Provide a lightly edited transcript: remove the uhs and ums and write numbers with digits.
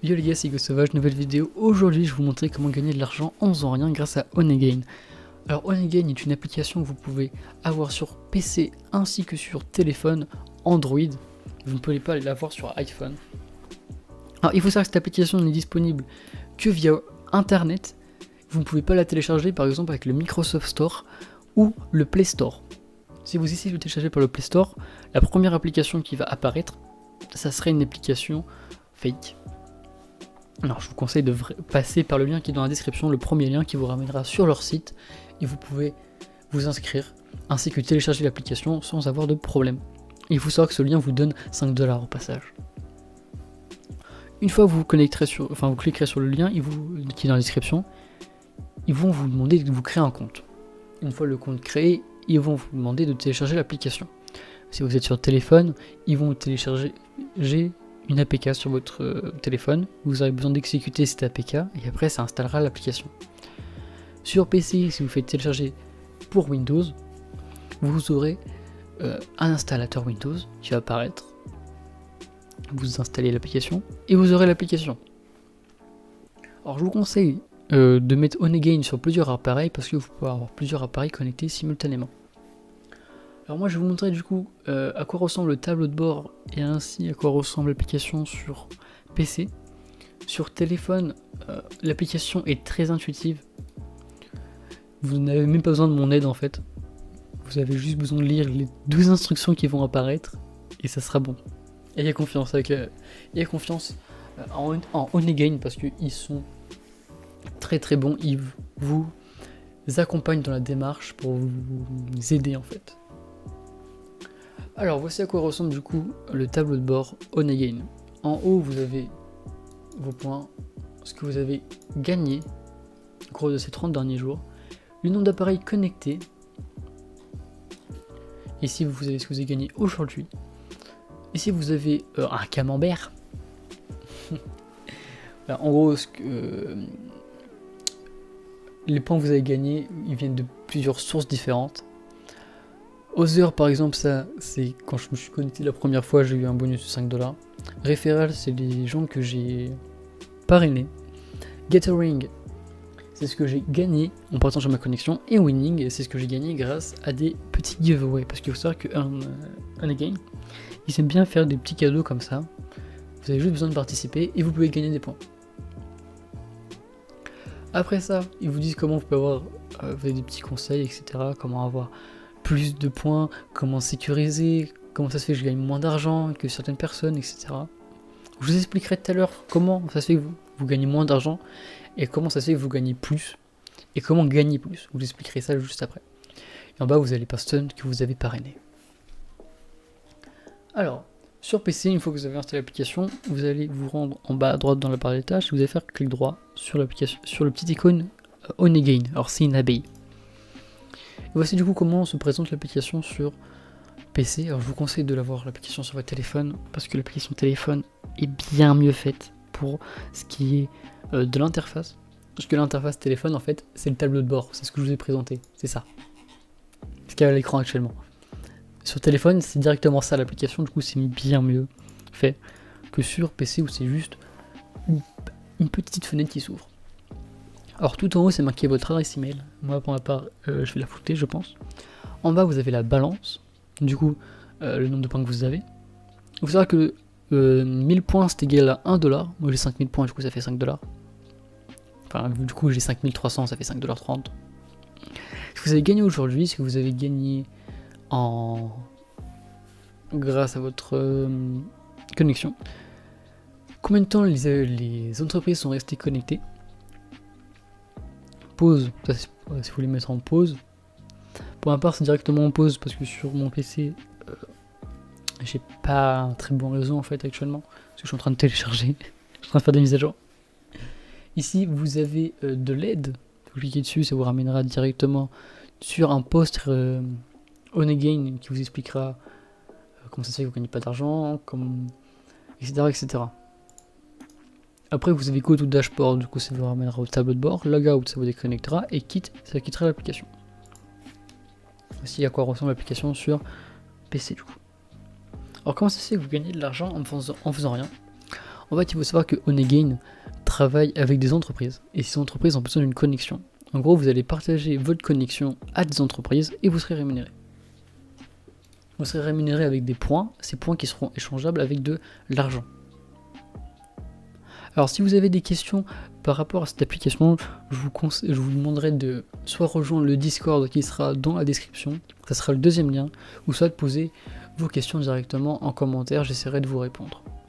Yo les gars, c'est Hugo Sauvage, nouvelle vidéo. Aujourd'hui, je vais vous montrer comment gagner de l'argent en faisant rien grâce à Onegain. Alors Onegain est une application que vous pouvez avoir sur PC ainsi que sur téléphone Android. Vous ne pouvez pas l'avoir sur iPhone. Alors il faut savoir que cette application n'est disponible que via Internet. Vous ne pouvez pas la télécharger par exemple avec le Microsoft Store ou le Play Store. Si vous essayez de le télécharger par le Play Store, la première application qui va apparaître, ça serait une application fake. Alors je vous conseille de passer par le lien qui est dans la description, le premier lien qui vous ramènera sur leur site et vous pouvez vous inscrire ainsi que télécharger l'application sans avoir de problème. Et il faut savoir que ce lien vous donne 5$ au passage. Une fois que vous cliquerez sur le lien qui est dans la description, ils vont vous demander de vous créer un compte. Une fois le compte créé, ils vont vous demander de télécharger l'application. Si vous êtes sur téléphone, ils vont télécharger une APK sur votre téléphone. Vous aurez besoin d'exécuter cette APK et après ça installera l'application. Sur PC, si vous faites télécharger pour Windows, vous aurez un installateur Windows qui va apparaître. Vous installez l'application et vous aurez l'application. Alors je vous conseille de mettre Onegain sur plusieurs appareils parce que vous pouvez avoir plusieurs appareils connectés simultanément. Alors moi je vais vous montrer du coup à quoi ressemble le tableau de bord et ainsi à quoi ressemble l'application sur PC. Sur téléphone, l'application est très intuitive. Vous n'avez même pas besoin de mon aide en fait. Vous avez juste besoin de lire les 12 instructions qui vont apparaître et ça sera bon. Ayez confiance en Onegain parce qu'ils sont très très bons. Ils vous accompagnent dans la démarche pour vous aider en fait. Alors voici à quoi ressemble du coup le tableau de bord Onegain. En haut vous avez vos points, ce que vous avez gagné au cours de ces 30 derniers jours, le nombre d'appareils connectés, ici vous avez ce que vous avez gagné aujourd'hui, ici vous avez un camembert. Alors, en gros les points que vous avez gagnés ils viennent de plusieurs sources différentes. Other par exemple, ça c'est quand je me suis connecté la première fois, j'ai eu un bonus de 5$. Referral, c'est les gens que j'ai parrainés. Gathering, c'est ce que j'ai gagné en partant sur ma connexion. Et Winning, c'est ce que j'ai gagné grâce à des petits giveaways. Parce qu'il faut savoir que Onegain, ils aiment bien faire des petits cadeaux comme ça. Vous avez juste besoin de participer et vous pouvez gagner des points. Après ça, ils vous disent comment vous pouvez avoir vous avez des petits conseils, etc. Comment avoir plus de points, comment sécuriser, comment ça se fait que je gagne moins d'argent que certaines personnes, etc. Je vous expliquerai tout à l'heure comment ça se fait que vous gagnez moins d'argent et comment ça se fait que vous gagnez plus et comment gagner plus. Je vous expliquerai ça juste après. Et en bas, vous avez les personnes que vous avez parrainées. Alors, sur PC, une fois que vous avez installé l'application, vous allez vous rendre en bas à droite dans la barre des tâches et vous allez faire clic droit sur l'application, sur le petit icône Onegain. Alors, c'est une abeille. Et voici du coup comment se présente l'application sur PC. Alors je vous conseille de l'avoir l'application sur votre téléphone parce que l'application téléphone est bien mieux faite pour ce qui est de l'interface. Parce que l'interface téléphone en fait c'est le tableau de bord, c'est ce que je vous ai présenté, c'est ça. Ce qu'il y a à l'écran actuellement. Sur téléphone c'est directement ça l'application, du coup c'est bien mieux fait que sur PC où c'est juste une petite fenêtre qui s'ouvre. Alors tout en haut c'est marqué votre adresse email, moi pour ma part je vais la flouter je pense. En bas vous avez la balance, du coup le nombre de points que vous avez. Il faut savoir que 1000 points c'est égal à 1$, moi j'ai 5000 points du coup ça fait 5$. Enfin du coup j'ai 5300 ça fait 5,30$. Ce que vous avez gagné aujourd'hui, ce que vous avez gagné grâce à votre connexion. Combien de temps les entreprises sont restées connectées. Pause, ça, si vous voulez mettre en pause. Pour ma part c'est directement en pause parce que sur mon PC j'ai pas un très bon réseau en fait actuellement. Parce que je suis en train de télécharger, je suis en train de faire des mises à jour. Ici vous avez de l'aide, vous cliquez dessus, ça vous ramènera directement sur un post Onegain qui vous expliquera comment ça se fait que vous gagnez pas d'argent, etc., etc. Après vous avez Go to Dashboard, du coup ça vous ramènera au tableau de bord, Logout ça vous déconnectera et Quitte ça quittera l'application. Voici à quoi ressemble l'application sur PC du coup. Alors comment ça se fait que vous gagnez de l'argent en faisant rien? En fait, il faut savoir que Honeygain travaille avec des entreprises, et ces entreprises ont besoin d'une connexion. En gros, vous allez partager votre connexion à des entreprises et vous serez rémunéré. Vous serez rémunéré avec des points, ces points qui seront échangeables avec de l'argent. Alors si vous avez des questions par rapport à cette application, je vous demanderai de soit rejoindre le Discord qui sera dans la description, ça sera le deuxième lien, ou soit de poser vos questions directement en commentaire, j'essaierai de vous répondre.